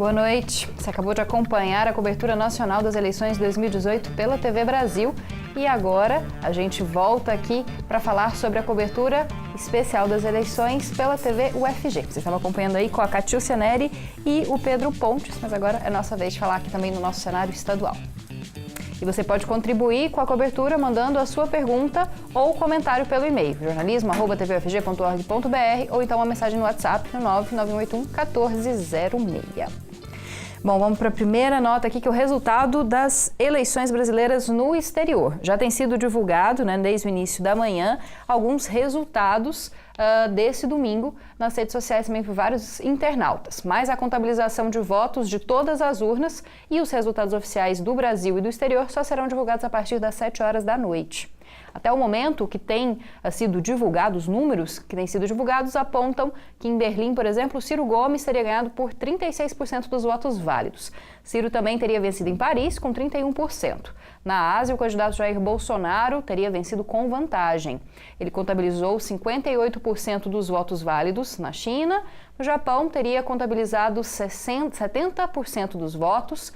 Boa noite. Você acabou de acompanhar a cobertura nacional das eleições de 2018 pela TV Brasil e agora a gente volta aqui para falar sobre a cobertura especial das eleições pela TV UFG. Vocês estavam acompanhando aí com a Catiúcia Neri e o Pedro Pontes, mas agora é nossa vez de falar aqui também no nosso cenário estadual. E você pode contribuir com a cobertura mandando a sua pergunta ou comentário pelo e-mail jornalismo@tvufg.org.br ou então uma mensagem no WhatsApp no 99181 1406. Bom, vamos para a primeira nota aqui, que é o resultado das eleições brasileiras no exterior. Já tem sido divulgado, desde o início da manhã, alguns resultados desse domingo nas redes sociais também por vários internautas. Mas a contabilização de votos de todas as urnas e os resultados oficiais do Brasil e do exterior só serão divulgados a partir das 7 horas da noite. Até o momento, o que tem sido divulgado, os números que têm sido divulgados apontam que em Berlim, por exemplo, Ciro Gomes teria ganhado por 36% dos votos válidos. Ciro também teria vencido em Paris com 31%. Na Ásia, o candidato Jair Bolsonaro teria vencido com vantagem. Ele contabilizou 58% dos votos válidos na China. No Japão, teria contabilizado 70% dos votos.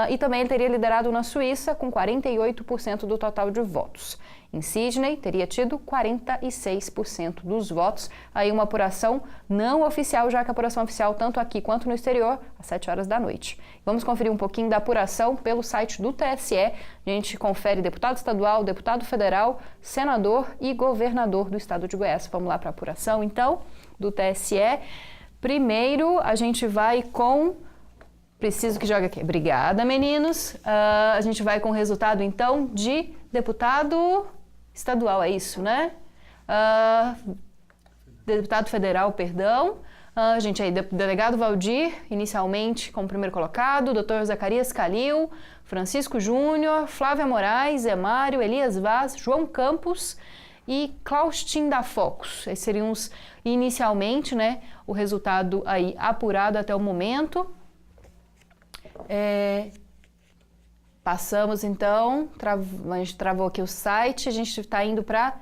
E também ele teria liderado na Suíça com 48% do total de votos. Em Sydney, teria tido 46% dos votos. Aí uma apuração não oficial, já que a apuração oficial, tanto aqui quanto no exterior, às 7 horas da noite. Vamos conferir um pouquinho da apuração pelo site do TSE. A gente confere deputado estadual, deputado federal, senador e governador do estado de Goiás. Vamos lá para a apuração, então, do TSE. Primeiro, a gente vai com... Preciso que jogue aqui. Obrigada, meninos. A gente vai com o resultado, então, de deputado estadual, é isso, né? Deputado federal, perdão. Gente, aí, delegado Valdir, inicialmente como primeiro colocado, doutor Zacarias Calil, Francisco Júnior, Flávia Moraes, Zé Mário, Elias Vaz, João Campos e Claustin da Focus. Esses seriam os, inicialmente, o resultado aí apurado até o momento. Passamos então, a gente travou aqui o site, a gente está indo para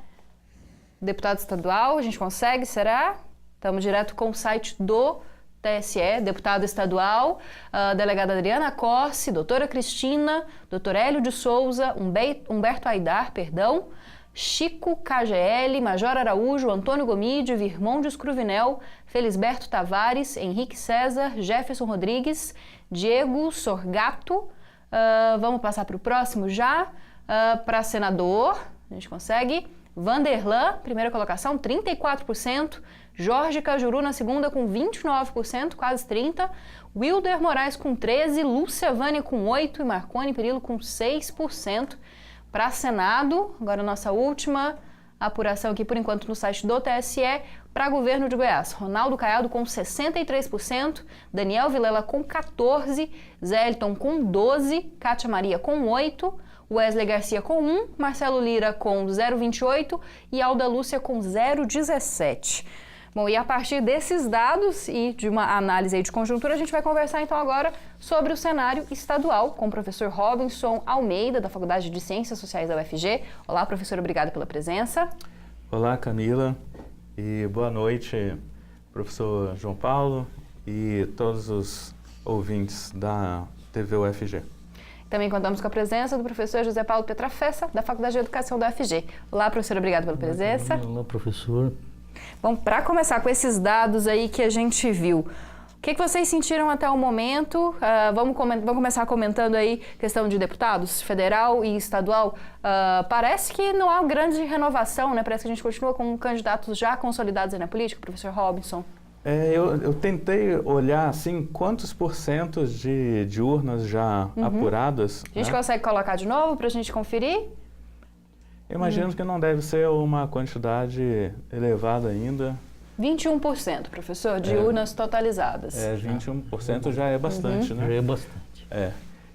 deputado estadual, a gente consegue, será? Estamos direto com o site do TSE, deputado estadual, delegada Adriana Corse, doutora Cristina, doutor Hélio de Souza, Humberto Aidar, Chico KGL, Major Araújo, Antônio Gomide, Virmondes Cruvinel, Felisberto Tavares, Henrique César, Jefferson Rodrigues, Diego Sorgato. Vamos passar para o próximo já, para senador, a gente consegue. Vanderlan, primeira colocação, 34%. Jorge Cajuru na segunda com 29%, quase 30%. Wilder Moraes com 13%, Lúcia Vânia com 8% e Marconi Perillo com 6%. Para Senado, agora a nossa última apuração aqui por enquanto no site do TSE, para governo de Goiás. Ronaldo Caiado com 63%, Daniel Vilela com 14%, Zélton com 12%, Cátia Maria com 8%, Wesley Garcia com 1%, Marcelo Lira com 0,28% e Alda Lúcia com 0,17%. Bom, e a partir desses dados e de uma análise aí de conjuntura, a gente vai conversar então agora sobre o cenário estadual com o professor Robinson Almeida, da Faculdade de Ciências Sociais da UFG. Olá, professor, obrigada pela presença. Olá, Camila, e boa noite, professor João Paulo e todos os ouvintes da TV UFG. Também contamos com a presença do professor José Paulo Petrafessa, da Faculdade de Educação da UFG. Olá, professor, obrigada pela presença. Olá, professor. Bom, para começar com esses dados aí que a gente viu, o que vocês sentiram até o momento? Vamos começar comentando aí questão de deputados, federal e estadual. Parece que não há grande renovação, Parece que a gente continua com candidatos já consolidados aí na política, professor Robinson. Eu tentei olhar, assim, quantos porcentos de urnas já apuradas. A gente consegue colocar de novo para a gente conferir? Eu imagino que não deve ser uma quantidade elevada ainda. 21%, professor, de urnas totalizadas. 21% já é bastante, Já é bastante.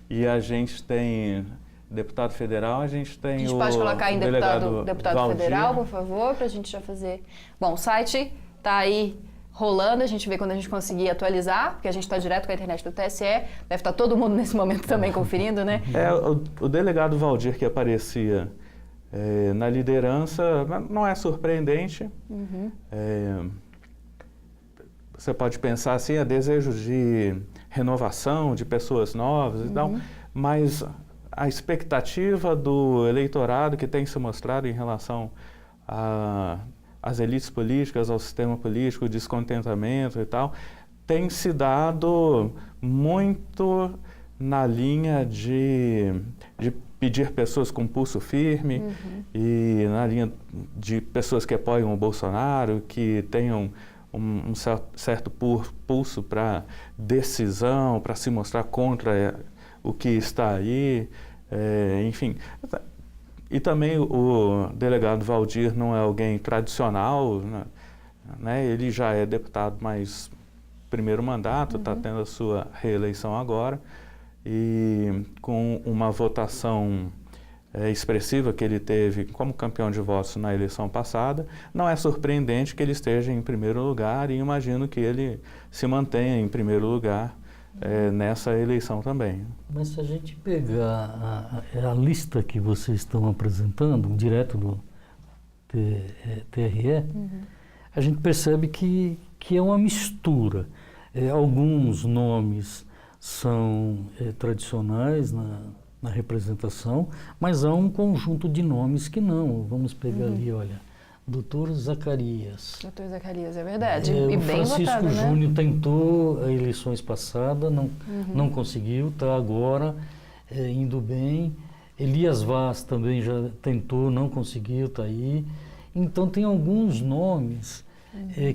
E a gente tem deputado federal, a gente tem o... A gente pode colocar em deputado Valdir. Federal, por favor, para a gente já fazer... Bom, o site está aí rolando, a gente vê quando a gente conseguir atualizar, porque a gente está direto com a internet do TSE, deve estar todo mundo nesse momento também conferindo, O delegado Valdir que aparecia na liderança não é surpreendente. você pode pensar assim, é desejo de renovação, de pessoas novas e tal, mas a expectativa do eleitorado que tem se mostrado em relação às elites políticas, ao sistema político, o descontentamento e tal, tem se dado muito na linha de pedir pessoas com pulso firme e na linha de pessoas que apoiam o Bolsonaro, que tenham um certo pulso para decisão, para se mostrar contra o que está aí, enfim. E também o delegado Valdir não é alguém tradicional, né? Ele já é deputado, mas primeiro mandato, está tendo a sua reeleição agora, e com uma votação expressiva que ele teve como campeão de votos na eleição passada, não é surpreendente que ele esteja em primeiro lugar e imagino que ele se mantenha em primeiro lugar nessa eleição também. Mas se a gente pegar a lista que vocês estão apresentando, direto do TRE, a gente percebe que é uma mistura. Alguns nomes são tradicionais na representação, mas há um conjunto de nomes que não. Vamos pegar ali, olha, Dr. Zacarias. Dr. Zacarias, é verdade. E o bem Francisco votado, né? Júnior tentou eleições passadas, não conseguiu, está agora indo bem. Elias Vaz também já tentou, não conseguiu, está aí. Então tem alguns nomes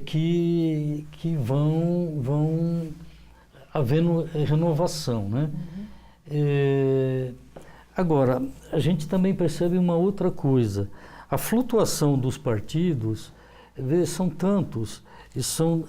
que vão havendo renovação, né? Agora, a gente também percebe uma outra coisa. A flutuação dos partidos, são tantos, e são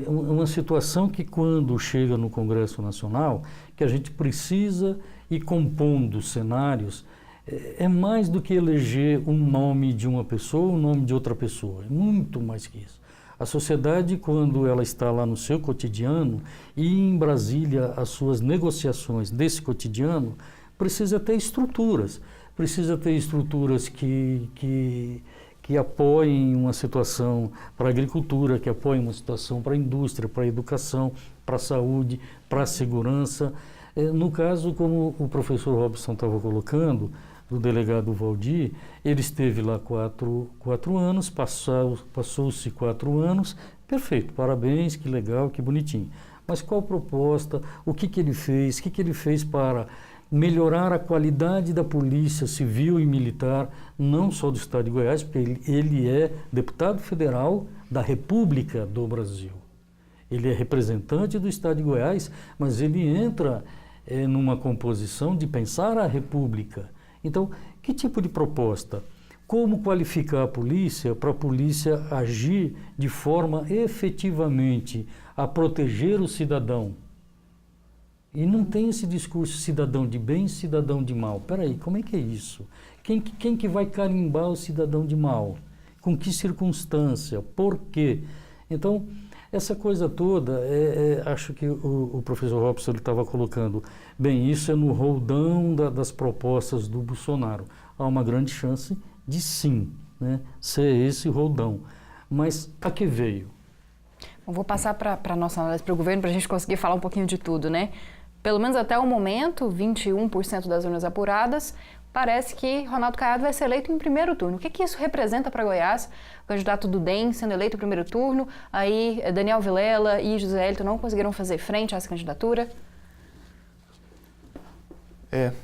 uma situação que quando chega no Congresso Nacional, que a gente precisa ir compondo cenários, é mais do que eleger um nome de uma pessoa, um nome de outra pessoa, é muito mais que isso. A sociedade, quando ela está lá no seu cotidiano e em Brasília as suas negociações desse cotidiano, precisa ter estruturas. Precisa ter estruturas que apoiem uma situação para a agricultura, que apoiem uma situação para a indústria, para a educação, para a saúde, para a segurança. No caso, como o professor Robson estava colocando, do delegado Valdir, ele esteve lá quatro anos, passou-se 4 anos, perfeito, parabéns, que legal, que bonitinho. Mas qual proposta, o que ele fez, o que ele fez para melhorar a qualidade da polícia civil e militar, não só do Estado de Goiás, porque ele é deputado federal da República do Brasil. Ele é representante do Estado de Goiás, mas ele entra numa composição de pensar a República. Então, que tipo de proposta? Como qualificar a polícia para a polícia agir de forma efetivamente a proteger o cidadão? E não tem esse discurso cidadão de bem, cidadão de mal. Peraí, como é que é isso? Quem que vai carimbar o cidadão de mal? Com que circunstância? Por quê? Então, essa coisa toda, acho que o professor Robson estava colocando, bem, isso é no roldão das propostas do Bolsonaro. Há uma grande chance de sim, né, ser esse roldão. Mas a que veio? Eu vou passar para a nossa análise para o governo, para a gente conseguir falar um pouquinho de tudo, né? Pelo menos até o momento, 21% das urnas apuradas, parece que Ronaldo Caiado vai ser eleito em primeiro turno. O que isso representa para Goiás? O candidato do DEM sendo eleito em primeiro turno, aí Daniel Vilela e José Hélito não conseguiram fazer frente a essa candidatura?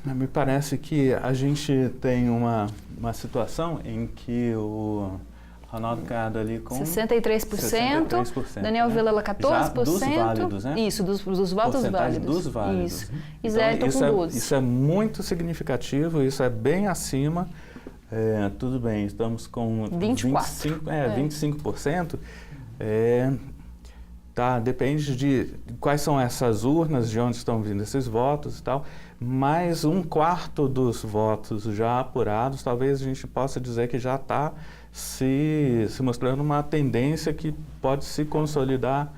Me parece que a gente tem uma situação em que o Ronaldo Caiado ali com 63%, Daniel Vilela 14%. Já dos válidos, né? Isso, dos votos válidos. Dos válidos. Isso. E Zé Hélito com 12%. Isso é muito significativo, isso é bem acima. Tudo bem, estamos com 25%. Depende de quais são essas urnas, de onde estão vindo esses votos e tal. Mas 1/4 dos votos já apurados, talvez a gente possa dizer que já está se mostrando uma tendência que pode se consolidar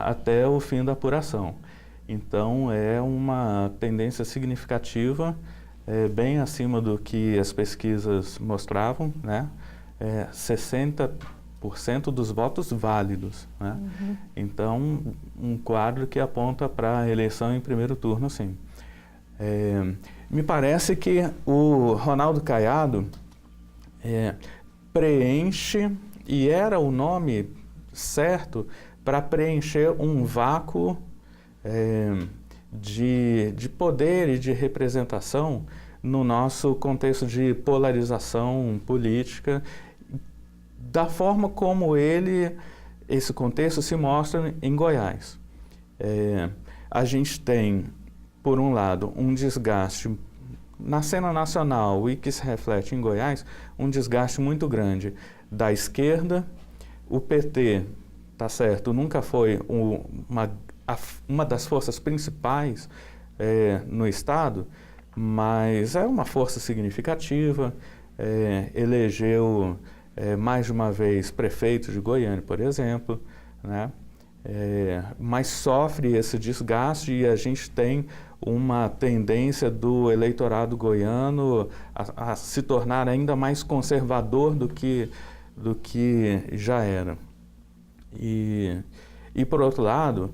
até o fim da apuração. Então, é uma tendência significativa, bem acima do que as pesquisas mostravam, né? 60 dos votos válidos, né? Então, um quadro que aponta para a eleição em primeiro turno, sim. Me parece que o Ronaldo Caiado preenche, e era o nome certo para preencher um vácuo de poder e de representação no nosso contexto de polarização política, da forma como esse contexto se mostra em Goiás. A gente tem, por um lado, um desgaste na cena nacional e que se reflete em Goiás, um desgaste muito grande da esquerda. O PT, tá certo, nunca foi uma das forças principais no Estado, mas é uma força significativa, elegeu mais de uma vez prefeito de Goiânia, por exemplo, né? Mas sofre esse desgaste e a gente tem uma tendência do eleitorado goiano a se tornar ainda mais conservador do que já era. E por outro lado,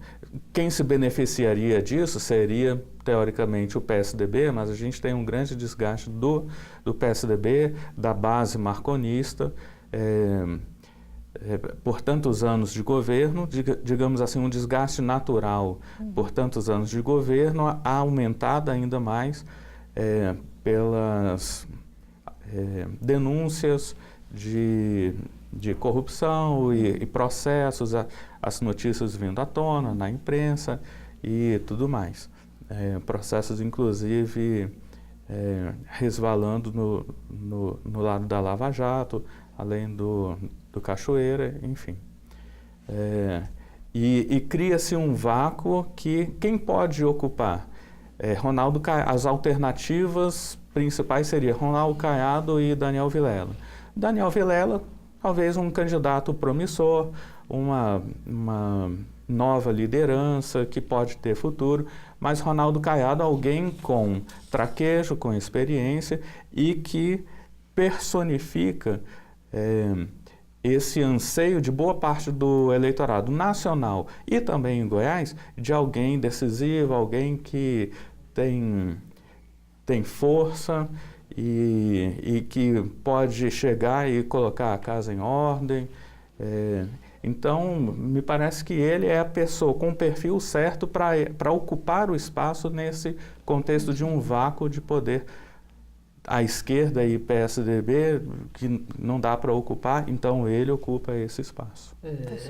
quem se beneficiaria disso seria, teoricamente, o PSDB, mas a gente tem um grande desgaste do PSDB, da base marconista, por tantos anos de governo, digamos assim, um desgaste natural por tantos anos de governo, aumentado ainda mais pelas denúncias de corrupção e processos, as notícias vindo à tona na imprensa e tudo mais. Processos, inclusive, resvalando no lado da Lava Jato, além do Cachoeira, enfim. E cria-se um vácuo que quem pode ocupar? As alternativas principais seriam Ronaldo Caiado e Daniel Vilela. Daniel Vilela, talvez um candidato promissor, uma nova liderança que pode ter futuro, mas Ronaldo Caiado, alguém com traquejo, com experiência e que personifica esse anseio de boa parte do eleitorado nacional e também em Goiás, de alguém decisivo, alguém que tem força e que pode chegar e colocar a casa em ordem. Então, me parece que ele é a pessoa com o perfil certo para ocupar o espaço nesse contexto de um vácuo de poder. A esquerda e PSDB, que não dá para ocupar, então ele ocupa esse espaço.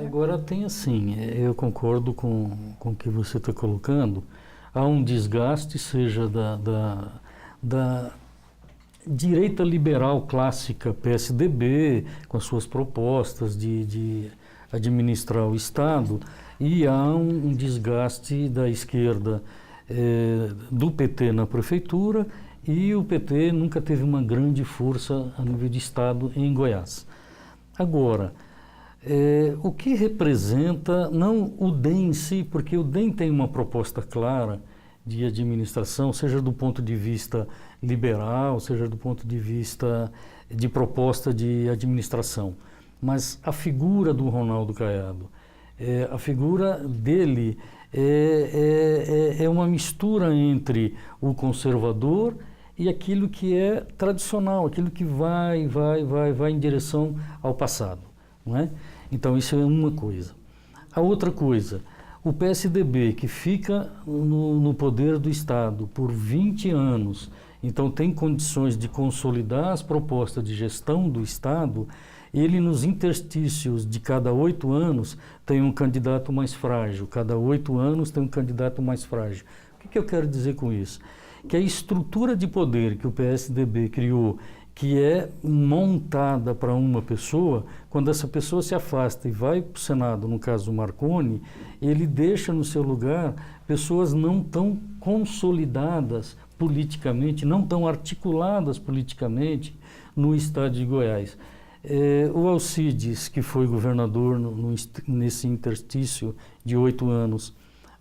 Agora tem assim, eu concordo com o que você está colocando, há um desgaste, seja da direita liberal clássica PSDB, com as suas propostas de administrar o Estado, e há um desgaste da esquerda do PT na prefeitura, e o PT nunca teve uma grande força a nível de Estado em Goiás. Agora, o que representa, não o DEM em si, porque o DEM tem uma proposta clara de administração, seja do ponto de vista liberal, seja do ponto de vista de proposta de administração. Mas a figura do Ronaldo Caiado, a figura dele é uma mistura entre o conservador e aquilo que é tradicional, aquilo que vai em direção ao passado, não é? Então isso é uma coisa. A outra coisa, o PSDB, que fica no poder do Estado por 20 anos, então tem condições de consolidar as propostas de gestão do Estado, ele nos interstícios de cada 8 anos tem um candidato mais frágil, cada 8 anos tem um candidato mais frágil. O que eu quero dizer com isso? Que a estrutura de poder que o PSDB criou, que é montada para uma pessoa, quando essa pessoa se afasta e vai para o Senado, no caso o Marconi, ele deixa no seu lugar pessoas não tão consolidadas politicamente, não tão articuladas politicamente no estado de Goiás. O Alcides, que foi governador nesse interstício de 8 anos,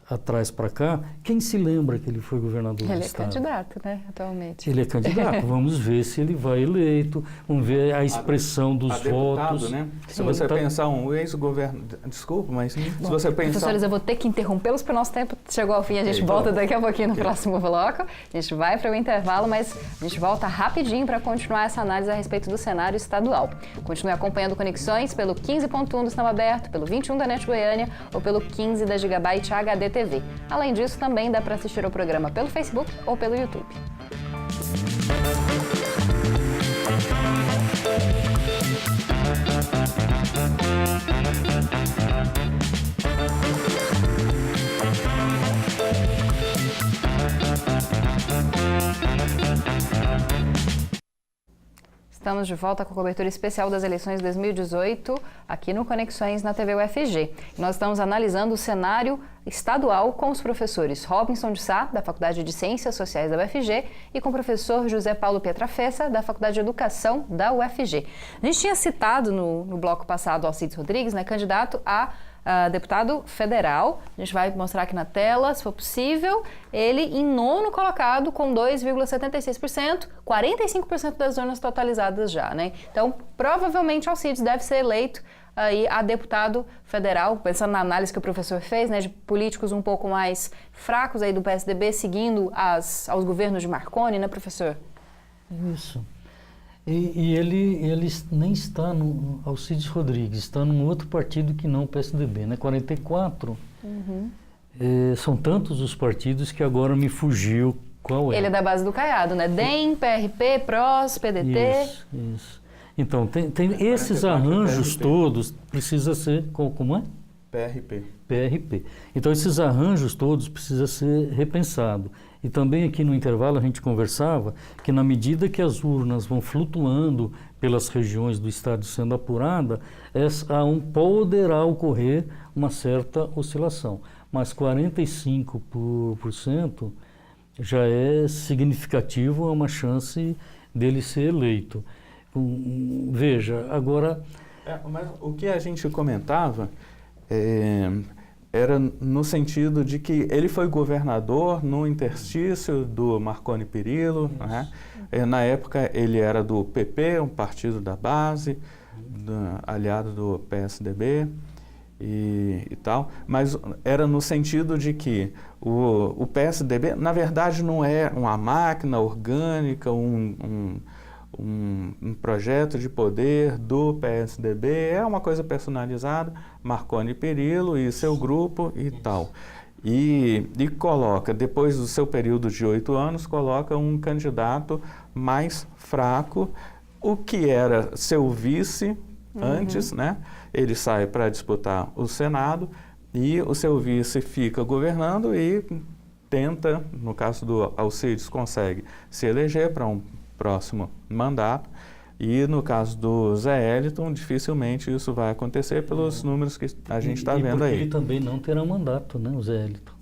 atrás para cá, quem se lembra que ele foi governador do Ele é estado? candidato, né, atualmente. Ele é candidato, vamos ver se ele vai eleito, vamos ver a expressão dos votos. Né? Se Sim, você pensar um ex-governador, desculpa, mas se você pensar... Professores, eu vou ter que interrompê-los porque o nosso tempo chegou ao fim, a gente volta daqui a pouquinho no próximo bloco, a gente vai para o intervalo, mas a gente volta rapidinho para continuar essa análise a respeito do cenário estadual. Continue acompanhando Conexões pelo 15.1 do Sinal Aberto, pelo 21 da NET Goiânia ou pelo 15 da Gigabyte HD TV. Além disso, também dá para assistir ao programa pelo Facebook ou pelo YouTube. Estamos de volta com a cobertura especial das eleições de 2018 aqui no Conexões na TV UFG. Nós estamos analisando o cenário estadual com os professores Robinson de Sá, da Faculdade de Ciências Sociais da UFG, e com o professor José Paulo Pietrafessa, da Faculdade de Educação da UFG. A gente tinha citado no bloco passado Alcides Rodrigues, né, candidato a deputado federal. A gente vai mostrar aqui na tela, se for possível, ele em nono colocado com 2,76%, 45% das urnas totalizadas já, né? Então, provavelmente Alcides deve ser eleito aí a deputado federal, pensando na análise que o professor fez, né, de políticos um pouco mais fracos aí do PSDB, seguindo aos governos de Marconi, né, professor? Isso. E ele nem está no Alcides Rodrigues, está num outro partido que não o PSDB, né? 44. São tantos os partidos que agora me fugiu qual é. Ele é da base do Caiado, né? DEM, PRP, PROS, PDT. Isso. Então, tem esses arranjos todos, precisa ser, como é? PRP. Então, esses arranjos todos precisam ser repensados. E também aqui no intervalo a gente conversava que na medida que as urnas vão flutuando pelas regiões do estado sendo apurada, poderá ocorrer uma certa oscilação. Mas 45% já é significativo, é uma chance dele ser eleito. Veja, agora... Mas o que a gente comentava era no sentido de que ele foi governador no interstício do Marconi Perillo, né? Na época ele era do PP, um partido da base, aliado do PSDB e tal, mas era no sentido de que o PSDB, na verdade, não é uma máquina orgânica, um projeto de poder do PSDB, é uma coisa personalizada, Marconi Perillo e seu grupo e tal. E coloca, depois do seu período de 8 anos, coloca um candidato mais fraco, o que era seu vice antes, né? Ele sai para disputar o Senado e o seu vice fica governando e tenta, no caso do Alcides, consegue se eleger para um próximo mandato, e no caso do Zé Eliton, dificilmente isso vai acontecer pelos números que a gente está vendo aí. Ele também não terá mandato, né, o Zé Eliton?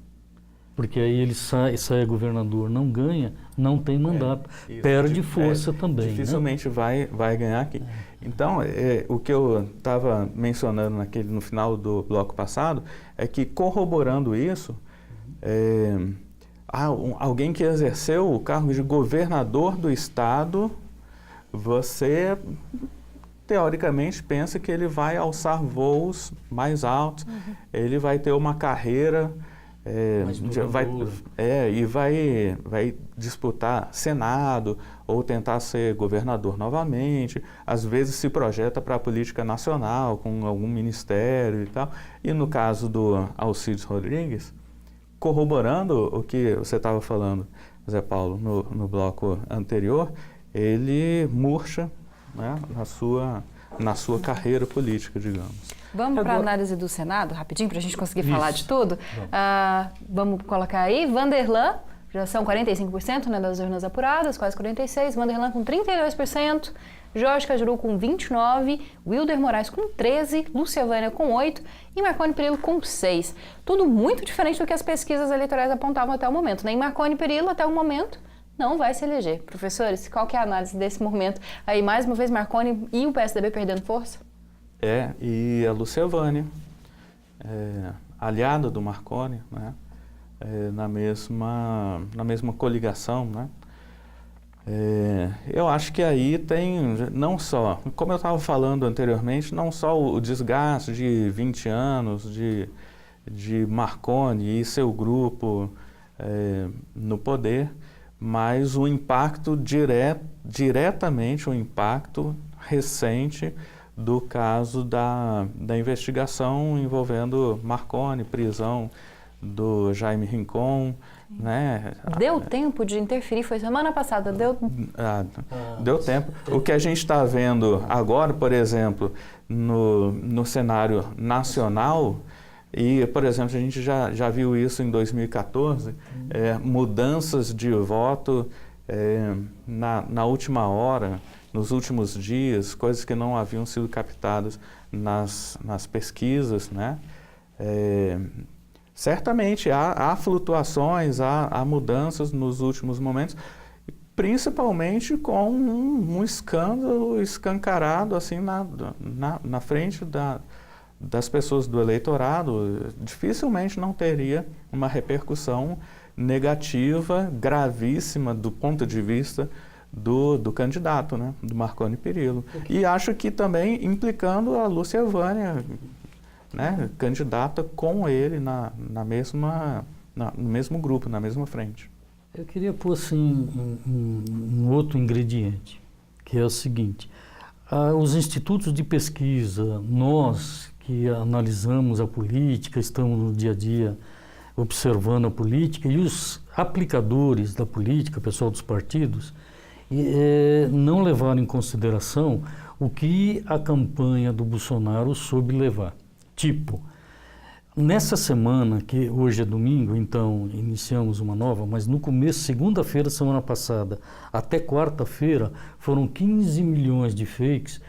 Porque aí ele sai governador, não ganha, não tem mandato, perde força também. Dificilmente, né? vai ganhar aqui. Então, o que eu estava mencionando no final do bloco passado é que, corroborando isso, alguém que exerceu o cargo de governador do estado, você teoricamente pensa que ele vai alçar voos mais altos, ele vai ter uma carreira vai disputar Senado ou tentar ser governador novamente, às vezes se projeta para a política nacional com algum ministério e tal. E no caso do Alcides Rodrigues, corroborando o que você estava falando, Zé Paulo, no bloco anterior, ele murcha, né, na sua carreira política, digamos. Vamos para a análise do Senado, rapidinho, para a gente conseguir falar de tudo. Vamos colocar aí, Vanderlan, já são 45%, né, das urnas apuradas, quase 46%, Vanderlan com 32%, Jorge Cajuru com 29%, Wilder Moraes com 13%, Lúcia Vânia com 8% e Marconi Perillo com 6%. Tudo muito diferente do que as pesquisas eleitorais apontavam até o momento, né? Em Marconi Perillo, até o momento, não vai se eleger. Professores, qual que é a análise desse momento? Aí, mais uma vez, Marconi e o PSDB perdendo força? E a Lúcia Vânia, aliada do Marconi, né? na mesma coligação, né? Eu acho que aí tem não só, como eu estava falando anteriormente, não só o desgaste de 20 anos de Marconi e seu grupo no poder, mas o impacto diretamente, o impacto recente do caso da investigação envolvendo Marconi, prisão do Jaime Rincon, né? Deu tempo de interferir? Foi semana passada, deu tempo. O que a gente está vendo agora, por exemplo, no cenário nacional, e, por exemplo, a gente já viu isso em 2014, mudanças de voto na última hora, nos últimos dias, coisas que não haviam sido captadas nas pesquisas, né? Certamente há flutuações, há mudanças nos últimos momentos, principalmente com um escândalo escancarado assim na frente das pessoas do eleitorado. Dificilmente não teria uma repercussão negativa, gravíssima do ponto de vista do candidato, né, do Marconi Perillo. E acho que também implicando a Lúcia Vânia, né, candidata com ele no mesmo grupo, na mesma frente. Eu queria pôr assim um outro ingrediente, que é o seguinte: os institutos de pesquisa, nós que analisamos a política, estamos no dia a dia observando a política, e os aplicadores da política, pessoal dos partidos, não levaram em consideração o que a campanha do Bolsonaro soube levar. Tipo, nessa semana, que hoje é domingo, então iniciamos uma nova, mas no começo, segunda-feira, semana passada, até quarta-feira, foram 15 milhões de fakes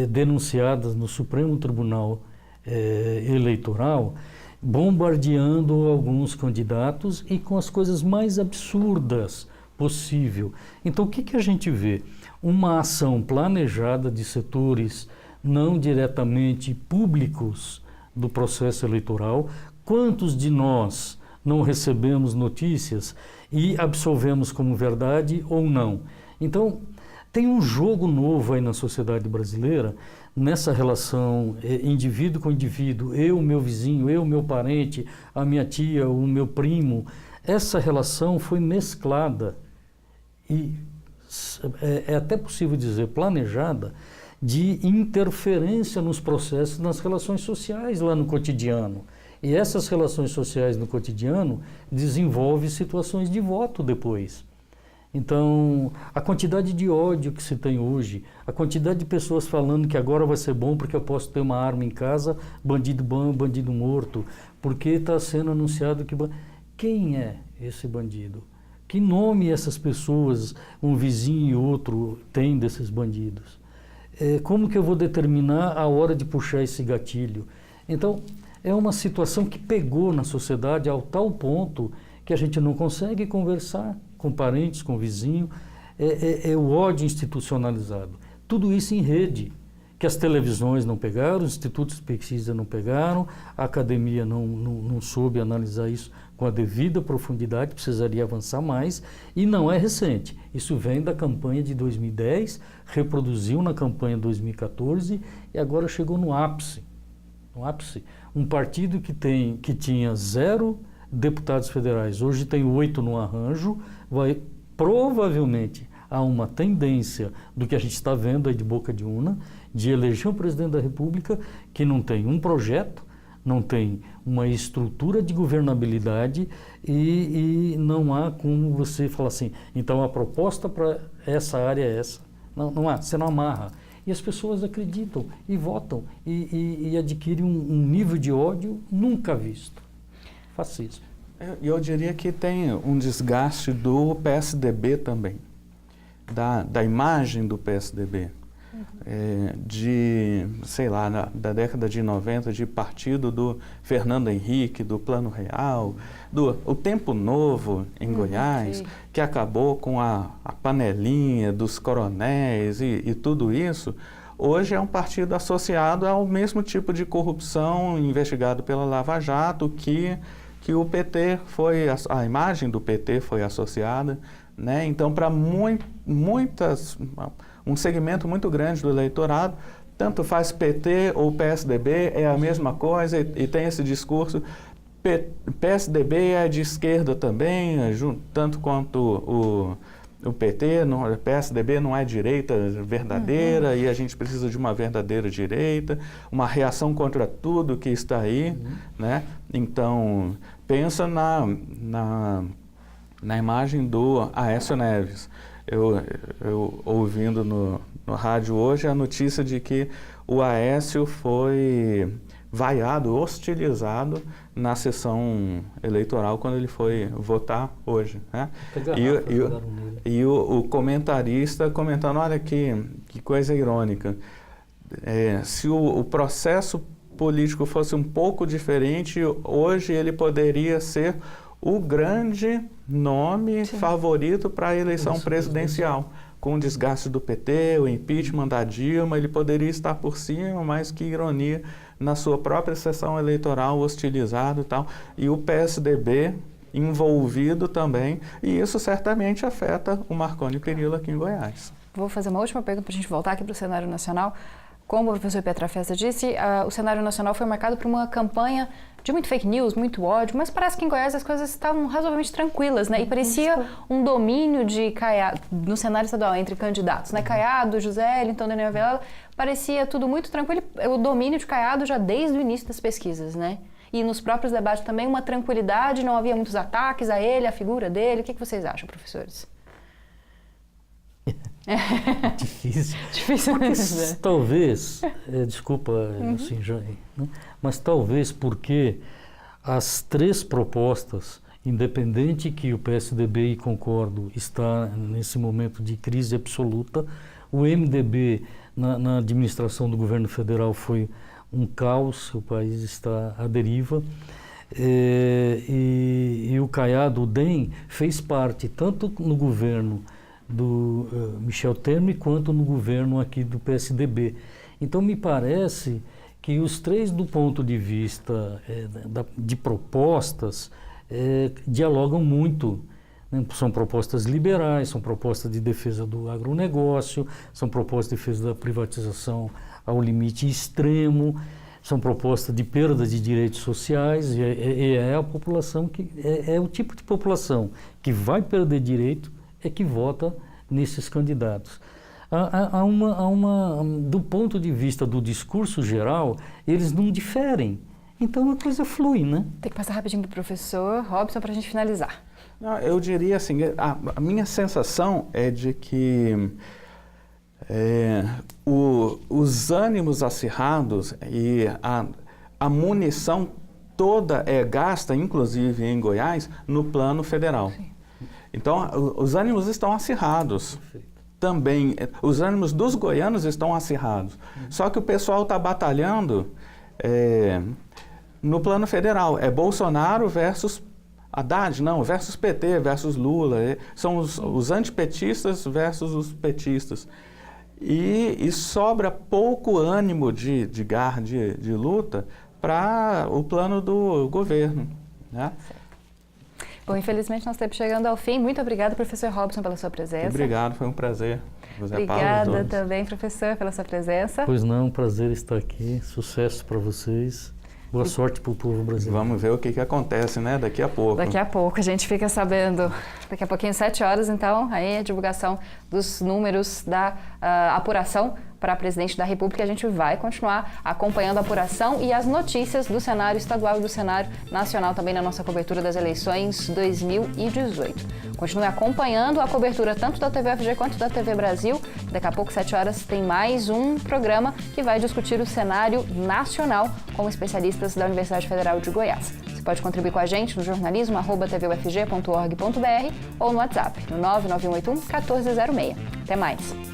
denunciadas no Supremo Tribunal Eleitoral, bombardeando alguns candidatos e com as coisas mais absurdas possível. Então, o que a gente vê? Uma ação planejada de setores não diretamente públicos do processo eleitoral. Quantos de nós não recebemos notícias e absolvemos como verdade ou não? Então, tem um jogo novo aí na sociedade brasileira, nessa relação indivíduo com indivíduo, eu, meu vizinho, eu, meu parente, a minha tia, o meu primo. Essa relação foi mesclada e é até possível dizer planejada, de interferência nos processos, nas relações sociais lá no cotidiano. E essas relações sociais no cotidiano desenvolvem situações de voto depois. Então, a quantidade de ódio que se tem hoje, a quantidade de pessoas falando que agora vai ser bom porque eu posso ter uma arma em casa, bandido bom, bandido morto, porque está sendo anunciado que... Quem é esse bandido? Que nome essas pessoas, um vizinho e outro, têm desses bandidos? Como que eu vou determinar a hora de puxar esse gatilho? Então, é uma situação que pegou na sociedade ao tal ponto que a gente não consegue conversar com parentes, com vizinho. É o ódio institucionalizado. Tudo isso em rede, que as televisões não pegaram, os institutos de pesquisa não pegaram, a academia não soube analisar isso com a devida profundidade, precisaria avançar mais, e não é recente. Isso vem da campanha de 2010, reproduziu na campanha de 2014 e agora chegou no ápice. No ápice. Um partido que tinha 0 deputados federais, hoje tem 8 no arranjo, vai provavelmente há uma tendência do que a gente está vendo aí de boca de urna, de eleger um presidente da República que não tem um projeto, não tem uma estrutura de governabilidade e não há como você falar assim, então a proposta para essa área é essa. Não há, você não amarra. E as pessoas acreditam e votam e adquirem um nível de ódio nunca visto. Fascismo. Eu diria que tem um desgaste do PSDB também, da imagem do PSDB. Sei lá, da década de 90, de partido do Fernando Henrique, do Plano Real, o Tempo Novo em Goiás, sim, que acabou com a panelinha dos coronéis e tudo isso. Hoje é um partido associado ao mesmo tipo de corrupção investigado pela Lava Jato, que que o PT a imagem do PT foi associada, né? Então, para um segmento muito grande do eleitorado, tanto faz PT ou PSDB, é a mesma coisa e tem esse discurso. PSDB é de esquerda também, tanto quanto o PT, PSDB não é direita verdadeira e a gente precisa de uma verdadeira direita, uma reação contra tudo que está aí, né? Então, pensa na imagem do Aécio Neves. Eu ouvindo no rádio hoje a notícia de que o Aécio foi vaiado, hostilizado na sessão eleitoral quando ele foi votar hoje, né? E o comentarista comentando, olha que coisa irônica, se o processo político fosse um pouco diferente, hoje ele poderia ser o grande nome favorito para a eleição presidencial. Com o desgaste do PT, o impeachment da Dilma, ele poderia estar por cima, mas que ironia, na sua própria sessão eleitoral hostilizado e tal. E o PSDB envolvido também, e isso certamente afeta o Marconi Perillo aqui em Goiás. Vou fazer uma última pergunta para a gente voltar aqui para o cenário nacional. Como o professor Pietrafesta disse, o cenário nacional foi marcado por uma campanha de muito fake news, muito ódio, mas parece que em Goiás as coisas estavam razoavelmente tranquilas, né? E parecia um domínio de Caiado, no cenário estadual, entre candidatos, né? Caiado, José Wellington, Daniel Vilela, parecia tudo muito tranquilo. O domínio de Caiado já desde o início das pesquisas, né? E nos próprios debates também uma tranquilidade, não havia muitos ataques a ele, a figura dele. O que vocês acham, professores? Difícil. Difícil. Porque talvez, desculpa, assim, já, né? Mas talvez porque as três propostas, independente que o PSDB, e concordo, está nesse momento de crise absoluta, o MDB na administração do governo federal foi um caos, o país está à deriva, e o Caiado, o DEM, fez parte tanto no governo do Michel Temer quanto no governo aqui do PSDB. Então me parece que os três, do ponto de vista de propostas, dialogam muito, né? São propostas liberais, são propostas de defesa do agronegócio, são propostas de defesa da privatização ao limite extremo, são propostas de perda de direitos sociais, e é a população que é o tipo de população que vai perder direito que vota nesses candidatos. Do ponto de vista do discurso geral, eles não diferem. Então a coisa flui, né? Tem que passar rapidinho para o professor Robson para a gente finalizar. Não, eu diria assim, a minha sensação é de que os ânimos acirrados e a munição toda é gasta, inclusive em Goiás, no plano federal. Sim. Então, os ânimos estão acirrados. Perfeito. Também, os ânimos dos goianos estão acirrados. Só que o pessoal está batalhando no plano federal. É Bolsonaro versus Haddad, não, versus PT, versus Lula. São os antipetistas versus os petistas. E sobra pouco ânimo de garra, de luta para o plano do governo, né? Bom, infelizmente nós estamos chegando ao fim. Muito obrigada, professor Robson, pela sua presença. Obrigado, foi um prazer. Obrigada também, professor, pela sua presença. Pois não, um prazer estar aqui. Sucesso para vocês. Boa sorte para o povo brasileiro. Vamos ver o que acontece, né? Daqui a pouco. Daqui a pouco, a gente fica sabendo. Daqui a pouquinho, 7 horas, então, aí a divulgação dos números da apuração para presidente da República. A gente vai continuar acompanhando a apuração e as notícias do cenário estadual e do cenário nacional também na nossa cobertura das eleições 2018. Continue acompanhando a cobertura tanto da TV UFG quanto da TV Brasil. Daqui a pouco, 7 horas, tem mais um programa que vai discutir o cenário nacional com especialistas da Universidade Federal de Goiás. Você pode contribuir com a gente no jornalismo@tvufg.org.br ou no WhatsApp, no 99181 1406. Até mais!